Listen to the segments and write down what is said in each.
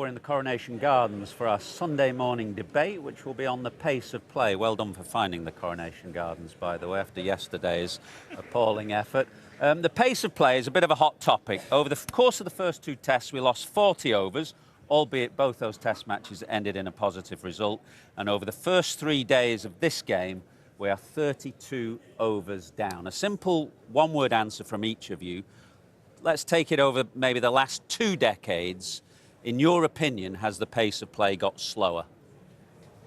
we're in the Coronation Gardens for our Sunday morning debate, which will be on the pace of play. Well done for finding the Coronation Gardens, by the way, after yesterday's appalling effort. The pace of play is a bit of a hot topic. Over the course of the first two tests, we lost 40 overs, albeit both those test matches ended in a positive result. And over the first 3 days of this game, we are 32 overs down. A simple one-word answer from each of you. Let's take it over maybe the last 2 decades. In your opinion, has the pace of play got slower?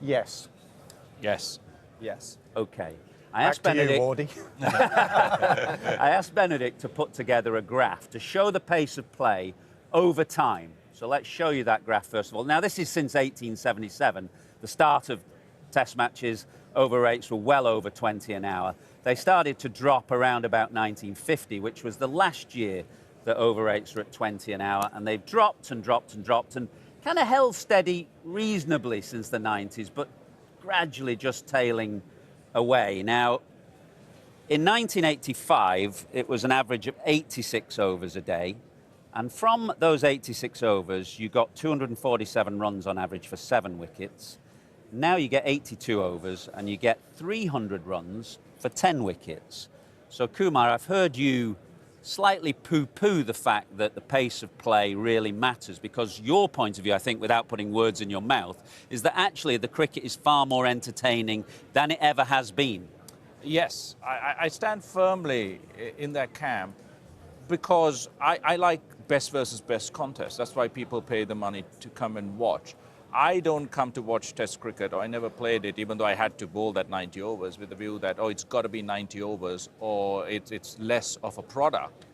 Yes. Yes. Yes. Okay. I asked Benedict to put together a graph to show the pace of play over time. So let's show you that graph first of all. Now, this is since 1877, the start of test matches. Over rates were well over 20 an hour. They started to drop around about 1950, which was the last year that over rates were at 20 an hour, and they've dropped and dropped and dropped and kind of held steady reasonably since the 90s, but gradually just tailing away. Now, in 1985, it was an average of 86 overs a day, and from those 86 overs, you got 247 runs on average for 7 wickets. Now you get 82 overs and you get 300 runs for 10 wickets. So, Kumar, I've heard you slightly poo-poo the fact that the pace of play really matters, because your point of view, I think, without putting words in your mouth, is that actually the cricket is far more entertaining than it ever has been. Yes, I stand firmly in that camp because I like best versus best contests. That's why people pay the money to come and watch. I don't come to watch Test cricket, or I never played it, even though I had to bowl that 90 overs with the view that, oh, it's got to be 90 overs or it's less of a product.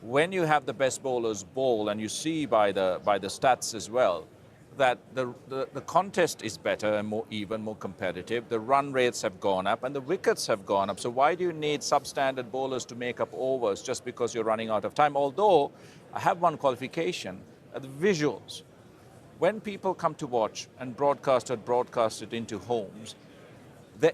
When you have the best bowlers bowl, and you see by the stats as well, that the contest is better and more even, more competitive. The run rates have gone up and the wickets have gone up. So why do you need substandard bowlers to make up overs just because you're running out of time? Although I have one qualification, the visuals. When people come to watch and broadcast it into homes,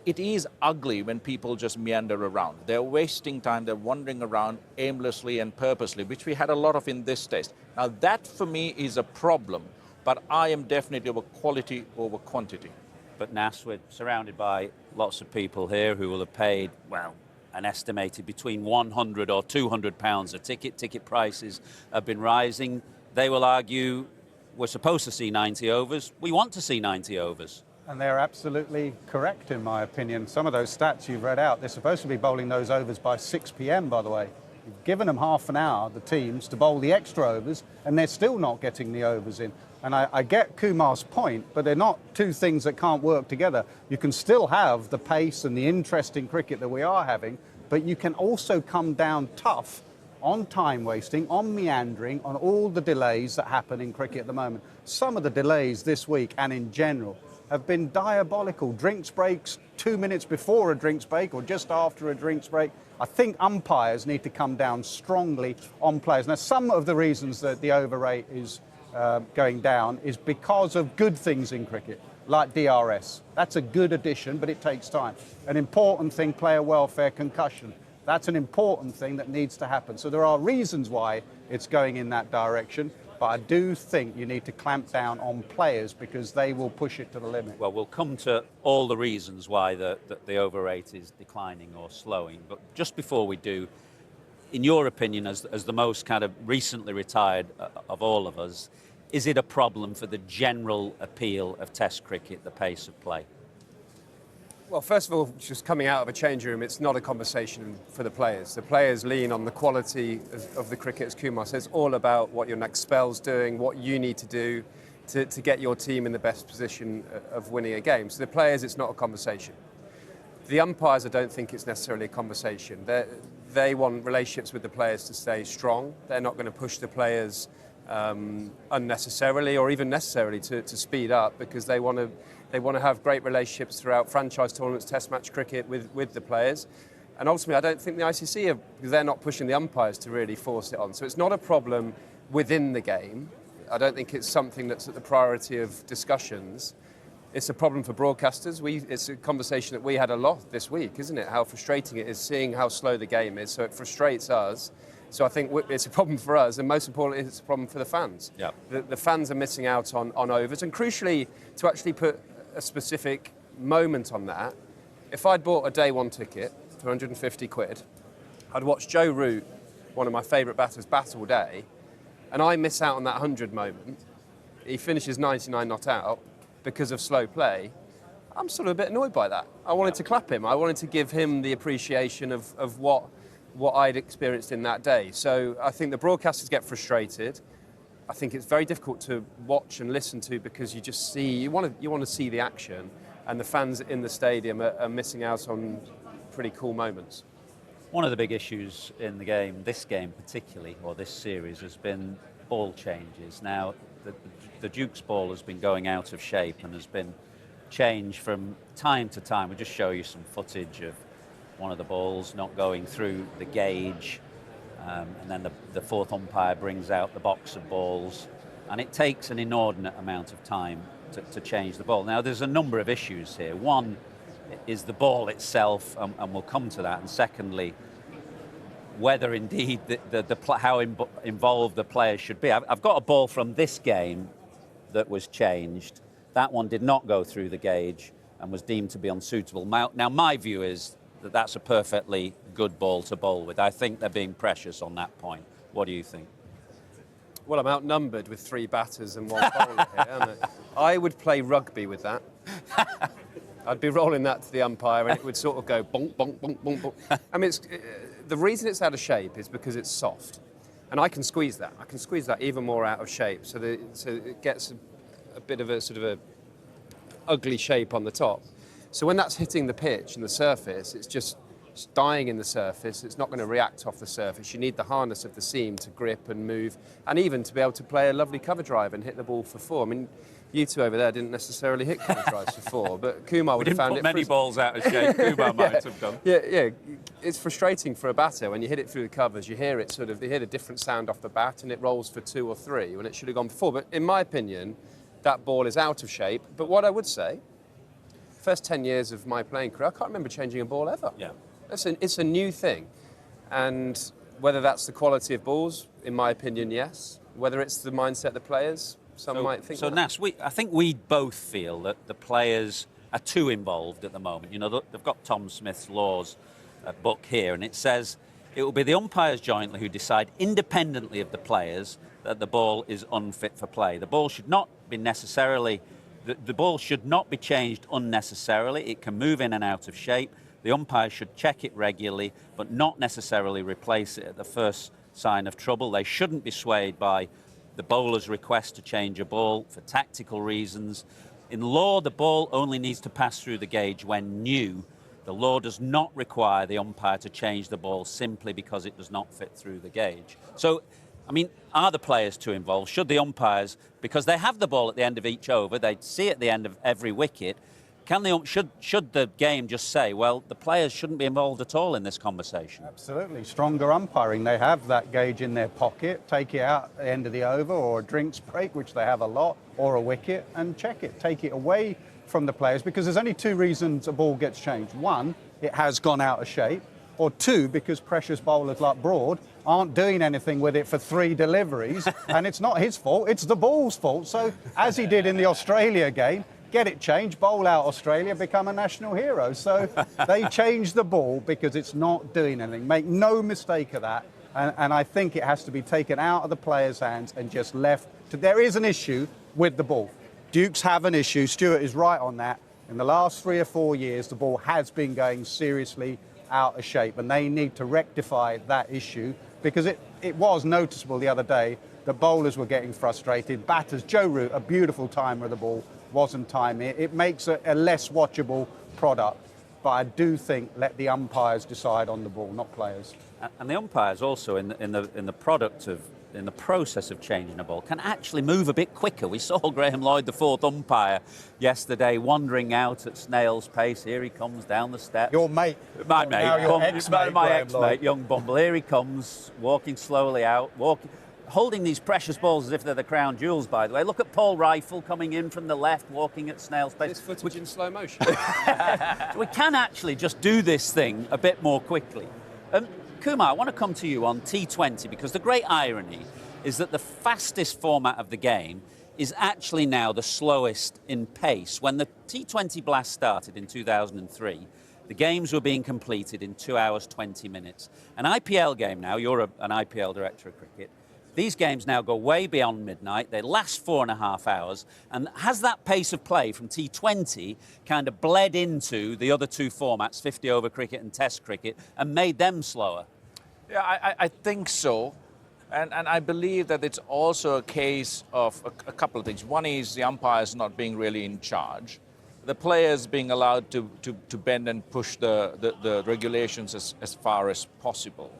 it is ugly when people just meander around. They're wasting time, they're wandering around aimlessly and purposely, which we had a lot of in this test. Now that for me is a problem, but I am definitely over quality over quantity. But Nas, we're surrounded by lots of people here who will have paid, well, an estimated between 100 or 200 pounds a ticket. Ticket prices have been rising. They will argue, we're supposed to see 90 overs. We want to see 90 overs. And they're absolutely correct, in my opinion. Some of those stats you've read out, they're supposed to be bowling those overs by 6 p.m, by the way. You've given them half an hour, the teams, to bowl the extra overs, and they're still not getting the overs in. And I get Kumar's point, but they're not two things that can't work together. You can still have the pace and the interesting cricket that we are having, but you can also come down tough on time wasting, on meandering, on all the delays that happen in cricket at the moment. Some of the delays this week and in general have been diabolical. Drinks breaks 2 minutes before a drinks break or just after a drinks break. I think umpires need to come down strongly on players. Now, some of the reasons that the over rate is going down is because of good things in cricket, like DRS. That's a good addition, but it takes time. An important thing, player welfare, concussion. That's an important thing that needs to happen. So there are reasons why it's going in that direction, but I do think you need to clamp down on players because they will push it to the limit. Well, we'll come to all the reasons why the over rate is declining or slowing. But just before we do, in your opinion, as the most kind of recently retired of all of us, is it a problem for the general appeal of Test cricket, the pace of play? Well, first of all, just coming out of a change room, it's not a conversation for the players. The players lean on the quality of the cricket, as Kumar says. It's all about what your next spell's doing, what you need to do to get your team in the best position of winning a game. So the players, it's not a conversation. The umpires, I don't think it's necessarily a conversation. They want relationships with the players to stay strong. They're not going to push the players unnecessarily or even necessarily to speed up, because they want to have great relationships throughout franchise tournaments, test match cricket with the players. And ultimately, I don't think the ICC because they're not pushing the umpires to really force it on. So it's not a problem within the game. I don't think it's something that's at the priority of discussions. It's a problem for broadcasters. It's a conversation that we had a lot this week, isn't it? How frustrating it is seeing how slow the game is. So it frustrates us. So I think it's a problem for us, and most importantly, it's a problem for the fans. Yeah. The fans are missing out on overs, and crucially, to actually put a specific moment on that, if I'd bought a day one ticket for 150 quid, I'd watch Joe Root, one of my favourite batters, bat all day, and I miss out on that 100 moment. He finishes 99 not out because of slow play. I'm sort of a bit annoyed by that. I wanted to clap him. I wanted to give him the appreciation of what I'd experienced in that day. So I think the broadcasters get frustrated. I think it's very difficult to watch and listen to because you want to see the action, and the fans in the stadium are missing out on pretty cool moments. One of the big issues in the game, this game particularly, or this series, has been ball changes. Now, the Duke's ball has been going out of shape and has been changed from time to time. We'll just show you some footage of one of the balls not going through the gauge, and then the fourth umpire brings out the box of balls, and it takes an inordinate amount of time to change the ball. Now, there's a number of issues here. One is the ball itself, and we'll come to that. And secondly, whether indeed how involved the players should be. I've got a ball from this game that was changed. That one did not go through the gauge and was deemed to be unsuitable. Now my view is that that's a perfectly good ball to bowl with. I think they're being precious on that point. What do you think? Well, I'm outnumbered with 3 batters and 1 bowler here, aren't I would play rugby with that. I'd be rolling that to the umpire and it would sort of go bonk, bonk, bonk, bonk, bonk. I mean, the reason it's out of shape is because it's soft. And I can squeeze that. I can squeeze that even more out of shape so it gets a bit of a sort of a ugly shape on the top. So when that's hitting the pitch and the surface, it's just dying in the surface. It's not going to react off the surface. You need the harness of the seam to grip and move, and even to be able to play a lovely cover drive and hit the ball for 4. I mean, you two over there didn't necessarily hit cover drives for 4, but Kumar would have found it. We didn't put many balls out of shape. Kumar might have done. Yeah. It's frustrating for a batter when you hit it through the covers. You hear it you hear a different sound off the bat, and it rolls for 2 or 3 when it should have gone for 4. But in my opinion, that ball is out of shape. But what I would say, first 10 years of my playing career, I can't remember changing a ball ever. Yeah. It's a new thing. And whether that's the quality of balls, in my opinion, yes. Whether it's the mindset of the players, some might think. So, Nas, I think we both feel that the players are too involved at the moment. You know, they've got Tom Smith's Laws book here, and it says it will be the umpires jointly who decide independently of the players that the ball is unfit for play. The ball should not be the ball should not be changed unnecessarily. It can move in and out of shape. The umpires should check it regularly, but not necessarily replace it at the first sign of trouble. They shouldn't be swayed by the bowler's request to change a ball for tactical reasons. In law, the ball only needs to pass through the gauge when new. The law does not require the umpire to change the ball simply because it does not fit through the gauge. So, I mean, are the players too involved? Should the umpires, because they have the ball at the end of each over, they see it at the end of every wicket, should the game just say, well, the players shouldn't be involved at all in this conversation? Absolutely. Stronger umpiring. They have that gauge in their pocket, take it out at the end of the over or a drinks break, which they have a lot, or a wicket, and check it. Take it away from the players, because there's only 2 reasons a ball gets changed. 1, it has gone out of shape, or 2, because precious bowlers like Broad aren't doing anything with it for 3 deliveries, and it's not his fault, it's the ball's fault. So, as he did in the Australia game, get it changed, bowl out Australia, become a national hero. So they changed the ball because it's not doing anything. Make no mistake of that. And I think it has to be taken out of the players' hands and just left. There is an issue with the ball. Dukes have an issue. Stuart is right on that. In the last 3 or 4 years, the ball has been going seriously out of shape, and they need to rectify that issue, because it was noticeable the other day that bowlers were getting frustrated. Batters, Joe Root, a beautiful timer of the ball, wasn't timing it. It makes a less watchable product. But I do think let the umpires decide on the ball, not players. And the umpires also in the process of changing a ball can actually move a bit quicker. We saw Graham Lloyd, the 4th umpire, yesterday wandering out at snail's pace. Here he comes down the steps. Your mate. My mate. Now your ex-mate, my Graham ex-mate, Lloyd. young Bumble. Here he comes, walking slowly out, holding these precious balls as if they're the crown jewels, by the way. Look at Paul Rifle coming in from the left, walking at snail's pace. This footage in slow motion. We can actually just do this thing a bit more quickly. Kumar, I want to come to you on T20 because the great irony is that the fastest format of the game is actually now the slowest in pace. When the T20 Blast started in 2003, the games were being completed in 2 hours, 20 minutes. An IPL game now, you're an IPL director of cricket, these games now go way beyond midnight. They last 4.5 hours. And has that pace of play from T20 kind of bled into the other two formats, 50-over cricket and Test cricket, and made them slower? Yeah, I think so. And I believe that it's also a case of a couple of things. One is the umpires not being really in charge. The players being allowed to bend and push the regulations as far as possible.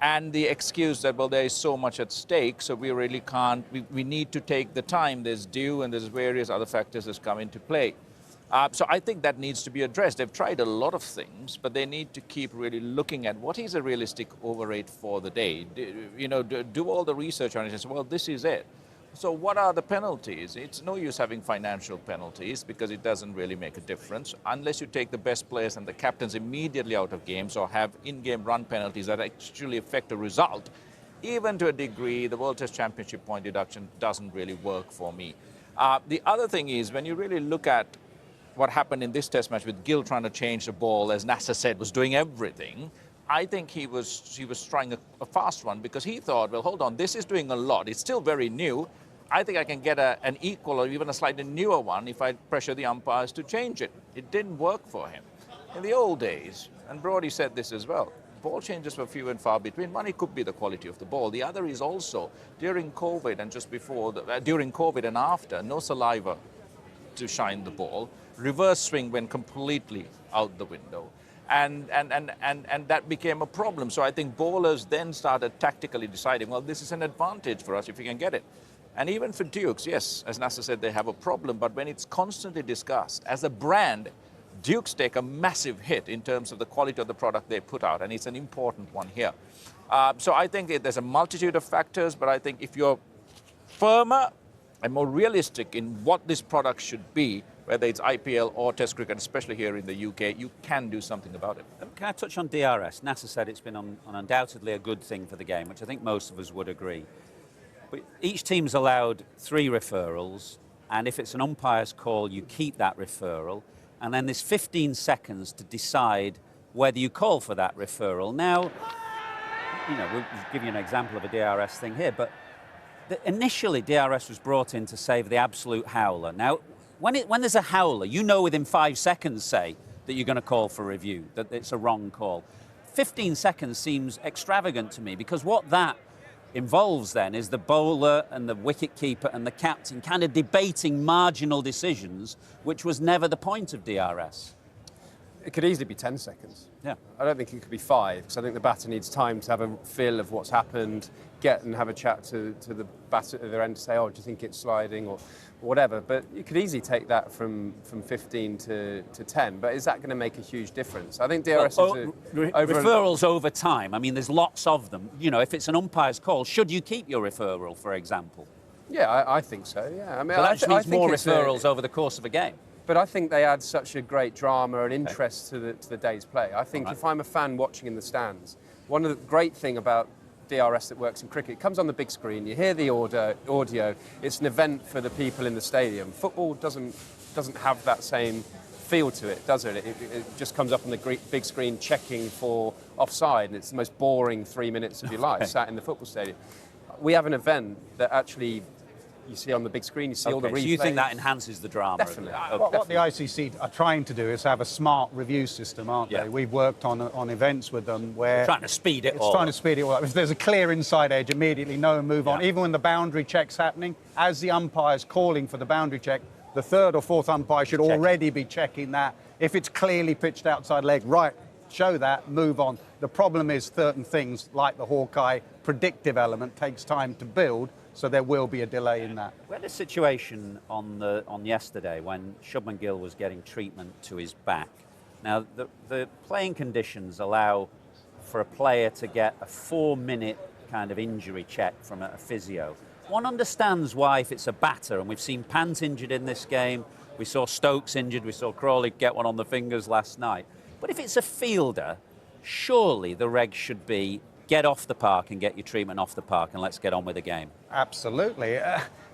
And the excuse that, well, there is so much at stake, so we really can't, we need to take the time. There's due and there's various other factors that come into play. So I think that needs to be addressed. They've tried a lot of things, but they need to keep really looking at what is a realistic over rate for the day. Do all the research on it and say, well, this is it. So what are the penalties? It's no use having financial penalties because it doesn't really make a difference unless you take the best players and the captains immediately out of games or have in-game run penalties that actually affect the result. Even to a degree, the World Test Championship point deduction doesn't really work for me. The other thing is when you really look at what happened in this Test match with Gill trying to change the ball, as Nasser said, was doing everything. I think he was trying a fast one because he thought, well, hold on, this is doing a lot. It's still very new. I think I can get an equal or even a slightly newer one if I pressure the umpires to change it. It didn't work for him. In the old days, and Brody said this as well, ball changes were few and far between. One, it could be the quality of the ball. The other is also during COVID and just before, during COVID and after, no saliva to shine the ball. Reverse swing went completely out the window. And that became a problem. So I think bowlers then started tactically deciding, well, this is an advantage for us if we can get it. And even for Dukes, yes, as Nasser said, they have a problem. But when it's constantly discussed, as a brand, Dukes take a massive hit in terms of the quality of the product they put out. And it's an important one here. So I think there's a multitude of factors. But I think if you're firmer and more realistic in what this product should be, whether it's IPL or Test cricket, especially here in the UK, you can do something about it. Can I touch on DRS? Nasser said it's been undoubtedly a good thing for the game, which I think most of us would agree. But each team's allowed 3 referrals, and if it's an umpire's call, you keep that referral, and then there's 15 seconds to decide whether you call for that referral. Now, we'll give you an example of a DRS thing here, but initially DRS was brought in to save the absolute howler. Now, when there's a howler, within 5 seconds, say, that you're going to call for review, that it's a wrong call. 15 seconds seems extravagant to me because what that involves then is the bowler and the wicket-keeper and the captain kind of debating marginal decisions, which was never the point of DRS. It could easily be 10 seconds. Yeah. I don't think it could be 5, because I think the batter needs time to have a feel of what's happened, get and have a chat to the batter at their end to say, oh, do you think it's sliding or whatever. But you could easily take that from 15 to 10. But is that going to make a huge difference? I think DRS referrals over time. I mean, there's lots of them. If it's an umpire's call, should you keep your referral, for example? Yeah, I think so, yeah. I mean, but that just means more referrals over the course of a game. But I think they add such a great drama and interest to the day's play. I think if I'm a fan watching in the stands, one of the great thing about DRS that works in cricket, it comes on the big screen, you hear the audio, it's an event for the people in the stadium. Football doesn't have that same feel to it, does it? It just comes up on the big screen checking for offside, and it's the most boring 3 minutes of your life, sat in the football stadium. We have an event that actually you see on the big screen, you see all the replays. So you think that enhances the drama? Definitely. What the ICC are trying to do is have a smart review system, aren't they? We've worked on events with them where... Trying to speed it all up. It's trying to speed it all up. If there's a clear inside edge, immediately no move on. Even when the boundary check's happening, as the umpire's calling for the boundary check, the 3rd or 4th umpire should already be checking that. If it's clearly pitched outside leg, right, show that, move on. The problem is certain things like the Hawkeye predictive element takes time to build, so there will be a delay in that. We had a situation on yesterday when Shubman Gill was getting treatment to his back. Now, the playing conditions allow for a player to get a 4-minute kind of injury check from a physio. One understands why if it's a batter, and we've seen Pant injured in this game, we saw Stokes injured, we saw Crawley get one on the fingers last night. But if it's a fielder, surely the regs should be get off the park and get your treatment off the park and let's get on with the game. Absolutely.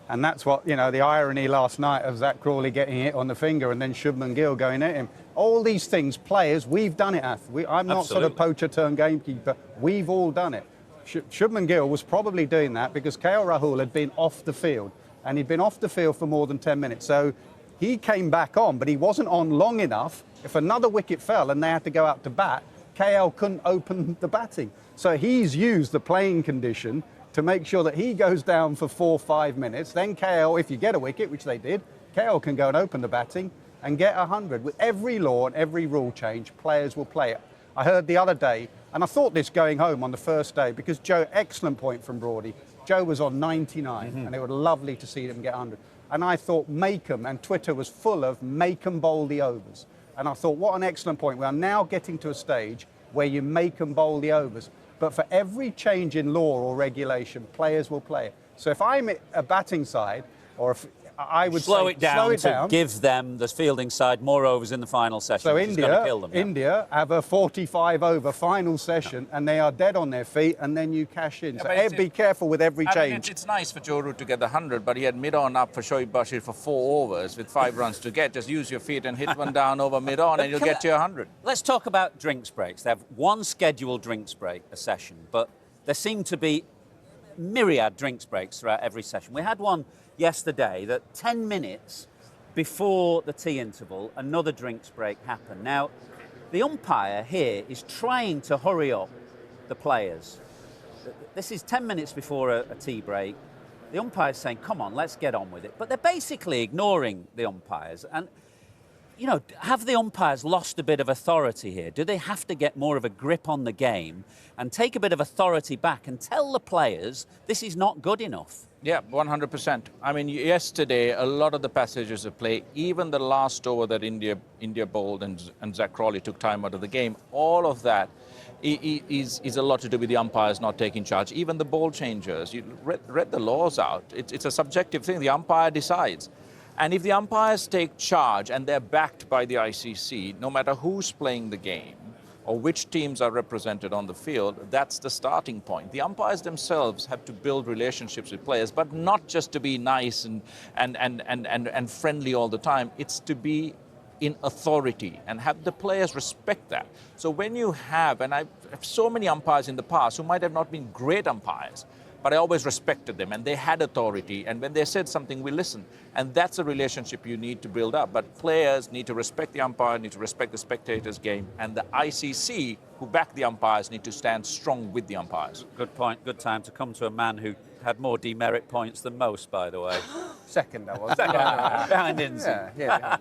And that's what, the irony last night of Zach Crawley getting hit on the finger and then Shubman Gill going at him. All these things, players, we've done it, Ath. I'm not sort of poacher turned gamekeeper. We've all done it. Shubman Gill was probably doing that because KL Rahul had been off the field, and he'd been off the field for more than 10 minutes. So he came back on, but he wasn't on long enough. If another wicket fell and they had to go out to bat, KL couldn't open the batting. So he's used the playing condition to make sure that he goes down for 4 or 5 minutes. Then KL, if you get a wicket, which they did, KL can go and open the batting and get 100. With every law and every rule change, players will play it. I heard the other day, and I thought this going home on the first day, because Joe, excellent point from Broady, Joe was on 99, and it was lovely to see them get 100. And I thought, make 'em, and Twitter was full of make 'em bowl the overs. And I thought, what an excellent point. We are now getting to a stage where you make 'em bowl the overs. But for every change in law or regulation, players will play it. So if I'm a batting side, or if I would slow say, it down to give them, the fielding side, more overs in the final session. So which is gonna kill them, India have a 45-over final session, and they are dead on their feet, and then you cash in. Yeah, so be careful with every change. It's nice for Joe Root to get the 100, but he had mid-on up for Shoaib Bashir for 4 overs with 5 runs to get. Just use your feet and hit one down over mid-on, and you'll get to 100. Let's talk about drinks breaks. They have one scheduled drinks break a session, but there seem to be myriad drinks breaks throughout every session. We had one yesterday that 10 minutes before the tea interval, another drinks break happened. Now, the umpire here is trying to hurry up the players. This is 10 minutes before a tea break. The umpire's saying, come on, let's get on with it. But they're basically ignoring the umpires. And, have the umpires lost a bit of authority here? Do they have to get more of a grip on the game and take a bit of authority back and tell the players this is not good enough? Yeah, 100%. I mean, yesterday, a lot of the passages of play, even the last over that India bowled and Zach Crawley took time out of the game, all of that is a lot to do with the umpires not taking charge. Even the ball changers, you read the laws out. It's a subjective thing. The umpire decides. And if the umpires take charge and they're backed by the ICC, no matter who's playing the game or which teams are represented on the field, that's the starting point. The umpires themselves have to build relationships with players, but not just to be nice and friendly all the time. It's to be in authority and have the players respect that. So when you have, and I've so many umpires in the past who might have not been great umpires, but I always respected them, and they had authority, and when they said something, we listened. And that's a relationship you need to build up. But players need to respect the umpire, need to respect the spectators' game, and the ICC, who back the umpires, need to stand strong with the umpires. Good point. Good time to come to a man who had more demerit points than most, by the way. Second, that was. Behind Inzi. Yeah.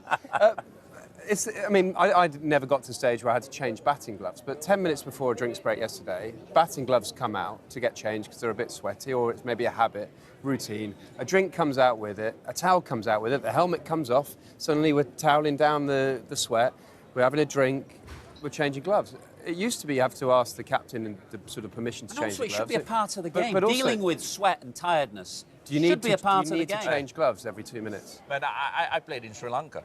I never got to the stage where I had to change batting gloves, but 10 minutes before a drinks break yesterday, batting gloves come out to get changed because they're a bit sweaty, or it's maybe a habit, routine. A drink comes out with it, a towel comes out with it, the helmet comes off, suddenly we're toweling down the sweat, we're having a drink, we're changing gloves. It used to be you have to ask the captain and the sort of permission to change the gloves. It should be a part of the game. But also, dealing with sweat and tiredness should be a part of the game. Do you need to change gloves every 2 minutes? But I played in Sri Lanka.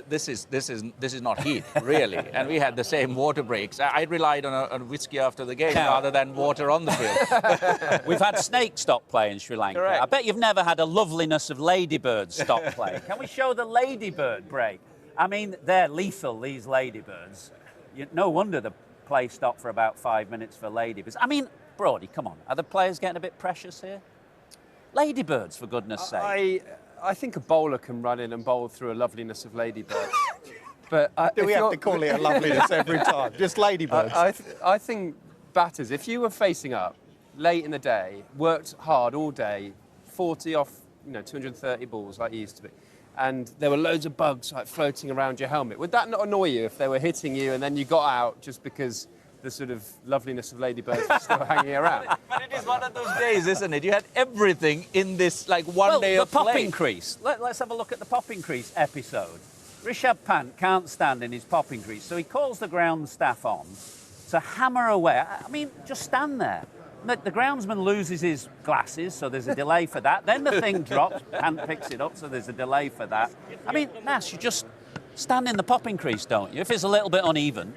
This is not heat, really. And we had the same water breaks. I relied on whiskey after the game rather than water on the field. We've had snake stop play in Sri Lanka. Correct. I bet you've never had a loveliness of ladybirds stop play. Can we show the ladybird break? I mean, they're lethal, these ladybirds. No wonder the play stopped for about 5 minutes for ladybirds. I mean, Broady, come on. Are the players getting a bit precious here? Ladybirds, for goodness sake. I think a bowler can run in and bowl through a loveliness of ladybirds. But Do we have to call it a loveliness every time? Just ladybirds. I think batters, if you were facing up late in the day, worked hard all day, 40 off 230 balls like you used to be, and there were loads of bugs like floating around your helmet, would that not annoy you if they were hitting you and then you got out just because the sort of loveliness of ladybirds was still hanging around? But it is one of those days, isn't it? You had everything in this one day of play. The popping crease. Let's have a look at the popping crease episode. Rishabh Pant can't stand in his popping crease, so he calls the ground staff on to hammer away. I mean, just stand there. The groundsman loses his glasses, so there's a delay for that. Then the thing drops, Pant picks it up, so there's a delay for that. I mean, Nass, you just stand in the popping crease, don't you? If it's a little bit uneven.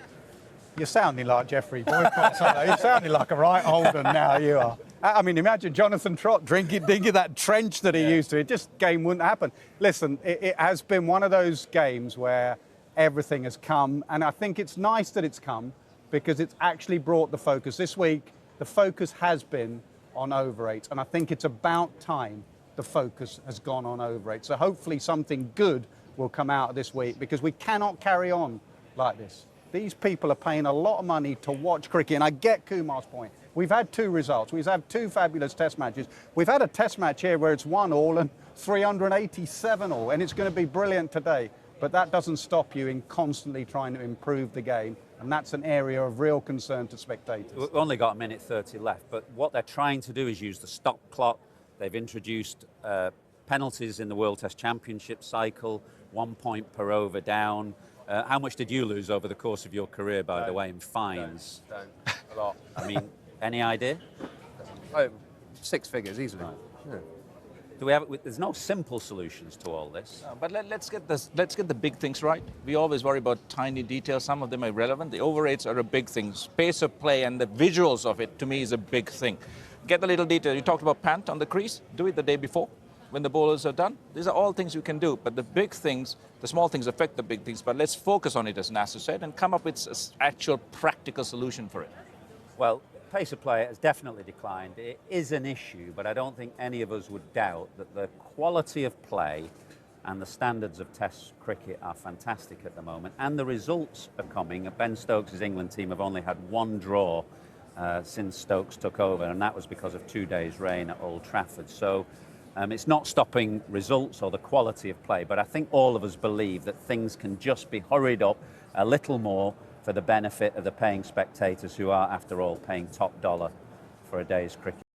You're sounding like Jeffrey Boycott. You're sounding like a right Holden now, you are. I mean, imagine Jonathan Trott drinking that trench that he used to. It just game wouldn't happen. Listen, it has been one of those games where everything has come, and I think it's nice that it's come because it's actually brought the focus. This week, the focus has been on over 8, and I think it's about time the focus has gone on over 8. So hopefully something good will come out of this week because we cannot carry on like this. These people are paying a lot of money to watch cricket, and I get Kumar's point. We've had 2 results. We've had 2 fabulous test matches. We've had a test match here where it's 1 all and 387 all, and it's going to be brilliant today. But that doesn't stop you in constantly trying to improve the game, and that's an area of real concern to spectators. We've only got a minute 30 left, but what they're trying to do is use the stop clock. They've introduced penalties in the World Test Championship cycle, 1 point per over down. How much did you lose over the course of your career, by the way, in fines? Don't. A lot. I mean, any idea? Oh, 6 figures, easily. Yeah. Do we have? There's no simple solutions to all this. No, but let's get the big things right. We always worry about tiny details. Some of them are irrelevant. The over 8s are a big thing. Pace of play and the visuals of it, to me, is a big thing. Get the little detail. You talked about pant on the crease. Do it the day before when the bowlers are done. These are all things you can do. But the big things, the small things affect the big things. But let's focus on it, as Nasser said, and come up with an actual practical solution for it. Well, pace of play has definitely declined. It is an issue, but I don't think any of us would doubt that the quality of play and the standards of Test cricket are fantastic at the moment, and the results are coming. Ben Stokes' England team have only had 1 draw since Stokes took over, and that was because of 2 days' rain at Old Trafford. So it's not stopping results or the quality of play, but I think all of us believe that things can just be hurried up a little more for the benefit of the paying spectators who are, after all, paying top dollar for a day's cricket.